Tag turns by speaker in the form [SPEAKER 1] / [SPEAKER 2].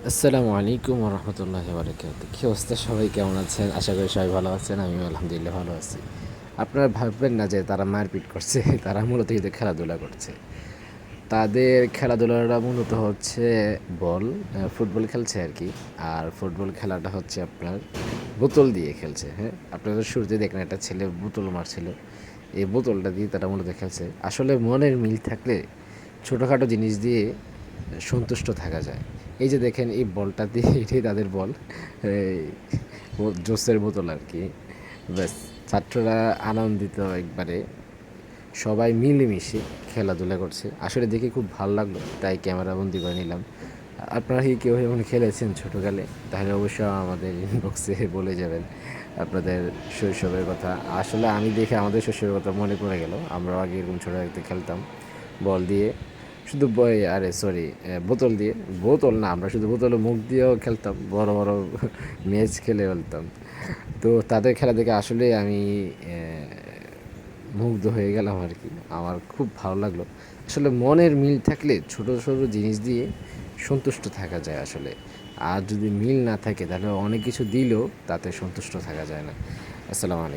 [SPEAKER 1] আসসালামু আলাইকুম রহমতুল্লাহি বারাকাতুহু। কী অবস্থা, সবাই কেমন আছেন? আশা করি সবাই ভালো আছেন। আমিও আলহামদুলিল্লাহ ভালো আছি। আপনারা ভাববেন না যে তারা মারপিট করছে, তারা মূলত কিন্তু খেলাধুলা করছে। তাদের খেলাধুলাটা মূলত হচ্ছে বল, ফুটবল খেলছে আর কি। আর ফুটবল খেলাটা হচ্ছে আপনার বোতল দিয়ে খেলছে। হ্যাঁ, আপনারা শুরুতে দেখেন একটা ছেলে বোতল মারছিল, এই বোতলটা দিয়ে তারা মূলত খেলছে। আসলে মনের মিল থাকলে ছোটোখাটো জিনিস দিয়ে সন্তুষ্ট থাকা যায়। এই যে দেখেন এই বলটা দিয়ে, এটাই তাদের বল, এই জোসের বোতল আর কি। ব্যাস, ছাত্ররা আনন্দিত একবারে, সবাই মিলেমিশে খেলাধুলা করছে। আসলে দেখে খুব ভালো লাগলো, তাই ক্যামেরা বন্দি করে নিলাম। আপনারা কি কেউ এমন খেলেছেন ছোটোকালে? তাহলে অবশ্যই আমাদের ইনবক্সে বলে যাবেন আপনাদের শৈশবের কথা। আসলে আমি দেখে আমাদের শৈশবের কথা মনে পড়ে গেল। আমরাও আগে এরকম ছোটো থাকতে খেলতাম বল দিয়ে, শুধু বই, আরে সরি, বোতল দিয়ে। বোতল না, আমরা শুধু বোতলে মুখ দিয়েও খেলতাম, বড় বড় ম্যাচ খেলে ফেলতাম। তো তাদের খেলা দেখে আসলে আমি মুগ্ধ হয়ে গেলাম আর কি। আমার খুব ভালো লাগলো। আসলে মনের মিল থাকলে ছোটো ছোটো জিনিস দিয়ে সন্তুষ্ট থাকা যায় আসলে। আর যদি মিল না থাকে তাহলে অনেক কিছু দিলেও তাতে সন্তুষ্ট থাকা যায় না। আসসালামু আলাইকুম।